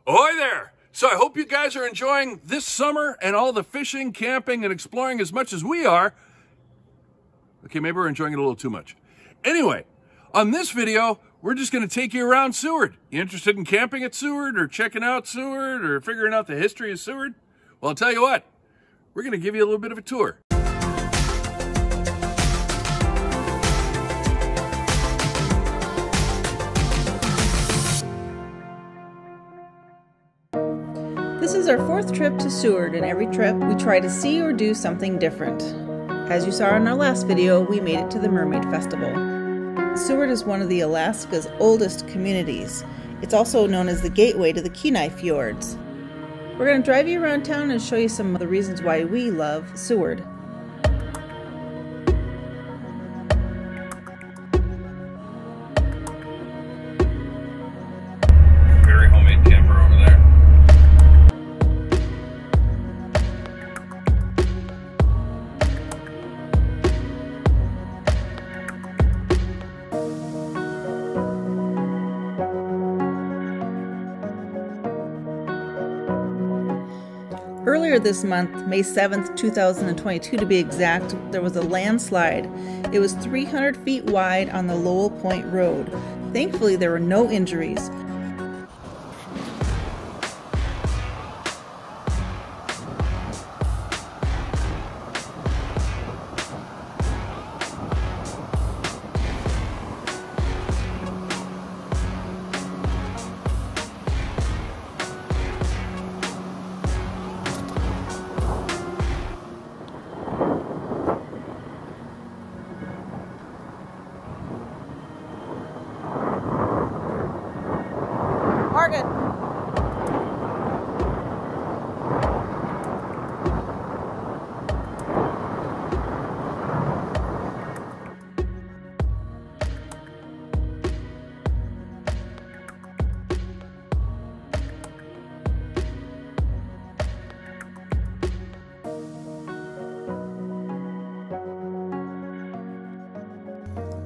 Ahoy there! So I hope you guys are enjoying this summer and all the fishing, camping, and exploring as much as we are. Okay, maybe we're enjoying it a little too much. Anyway, on this video, we're just going to take you around Seward. You interested in camping at Seward or checking out Seward or figuring out the history of Seward? Well, I'll tell you what, we're going to give you a little bit of a tour. This is our fourth trip to Seward, and every trip we try to see or do something different. As you saw in our last video, we made it to the Mermaid Festival. Seward is one of the Alaska's oldest communities. It's also known as the gateway to the Kenai Fjords. We're going to drive you around town and show you some of the reasons why we love Seward. Very homemade camper over there. Earlier this month, May 7th, 2022 to be exact, there was a landslide. It was 300 feet wide on the Lowell Point Road. Thankfully, there were no injuries. Morgan.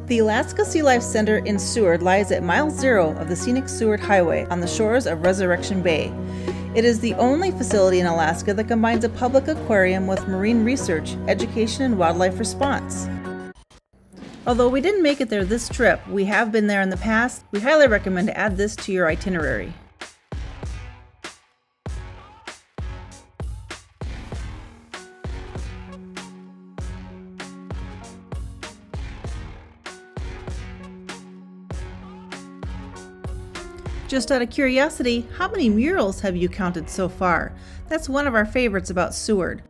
The Alaska Sea Life Center in Seward lies at mile 0 of the scenic Seward Highway on the shores of Resurrection Bay. It is the only facility in Alaska that combines a public aquarium with marine research, education, and wildlife response. Although we didn't make it there this trip, we have been there in the past. We highly recommend to add this to your itinerary. Just out of curiosity, how many murals have you counted so far? That's one of our favorites about Seward.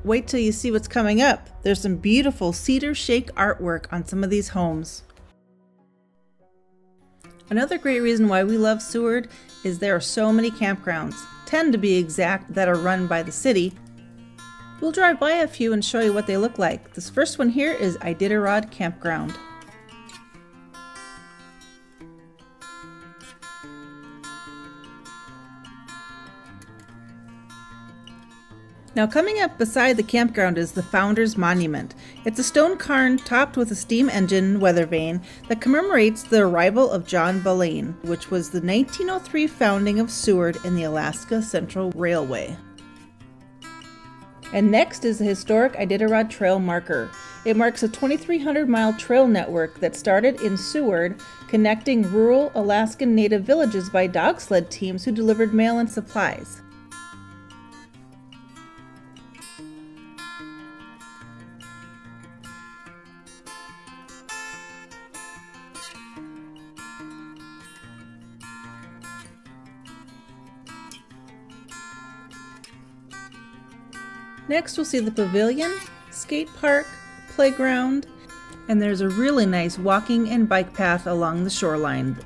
Wait till you see what's coming up. There's some beautiful cedar shake artwork on some of these homes. Another great reason why we love Seward is there are so many campgrounds, 10 to be exact, that are run by the city. We'll drive by a few and show you what they look like. This first one here is Iditarod Campground. Now coming up beside the campground is the Founders Monument. It's a stone cairn topped with a steam engine weather vane that commemorates the arrival of John Belaine, which was the 1903 founding of Seward in the Alaska Central Railway. And next is the historic Iditarod Trail marker. It marks a 2,300-mile trail network that started in Seward, connecting rural Alaskan Native villages by dog sled teams who delivered mail and supplies. Next we'll see the pavilion, skate park, playground, and there's a really nice walking and bike path along the shoreline.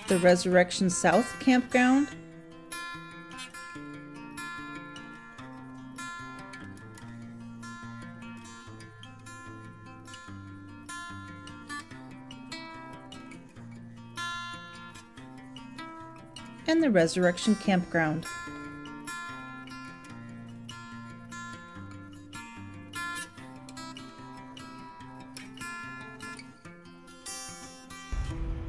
The Resurrection South Campground, and the Resurrection Campground.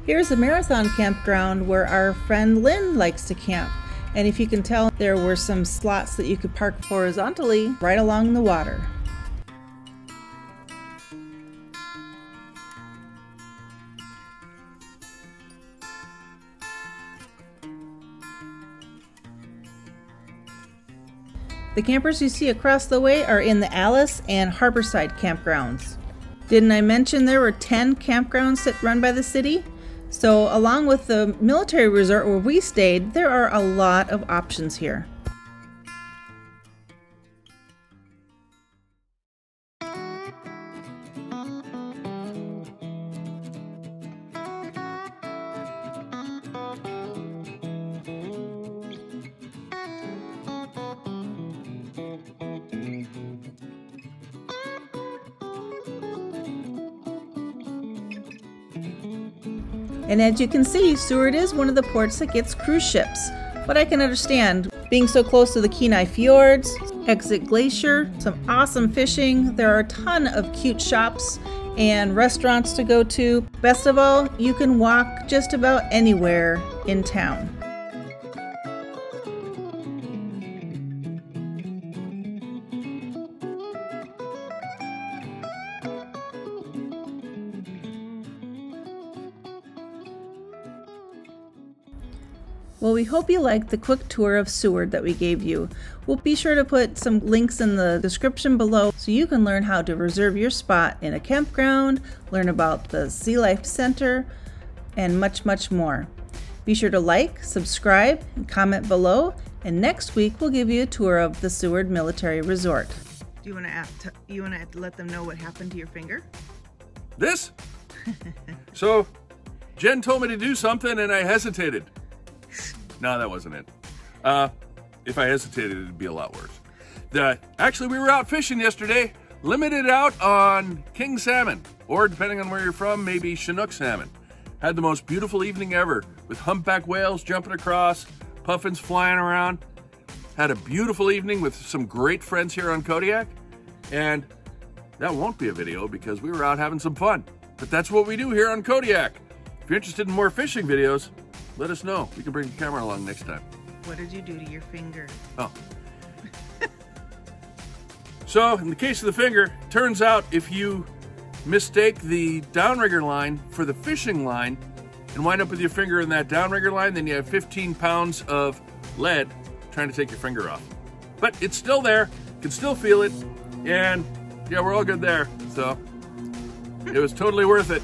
Here's a marathon campground where our friend Lynn likes to camp. And if you can tell, there were some slots that you could park horizontally right along the water. The campers you see across the way are in the Alice and Harborside campgrounds. Didn't I mention there were 10 campgrounds that run by the city? So along with the military resort where we stayed, there are a lot of options here. And as you can see, Seward is one of the ports that gets cruise ships. But I can understand, being so close to the Kenai Fjords, Exit Glacier, some awesome fishing, there are a ton of cute shops and restaurants to go to. Best of all, you can walk just about anywhere in town. Well, we hope you liked the quick tour of Seward that we gave you. We'll be sure to put some links in the description below so you can learn how to reserve your spot in a campground, learn about the Sea Life Center, and much, much more. Be sure to like, subscribe, and comment below, and next week we'll give you a tour of the Seward Military Resort. Do you want to let them know what happened to your finger? This? So, Jen told me to do something and I hesitated. No, that wasn't it. If I hesitated, it'd be a lot worse. Actually, we were out fishing yesterday, limited out on king salmon, or depending on where you're from, maybe Chinook salmon. Had the most beautiful evening ever, with humpback whales jumping across, puffins flying around. Had a beautiful evening with some great friends here on Kodiak, and that won't be a video because we were out having some fun. But that's what we do here on Kodiak. If you're interested in more fishing videos, let us know. We can bring the camera along next time. What did you do to your finger? Oh. So, in the case of the finger, turns out if you mistake the downrigger line for the fishing line and wind up with your finger in that downrigger line, then you have 15 pounds of lead trying to take your finger off. But it's still there, you can still feel it, and yeah, we're all good there. So, it was totally worth it.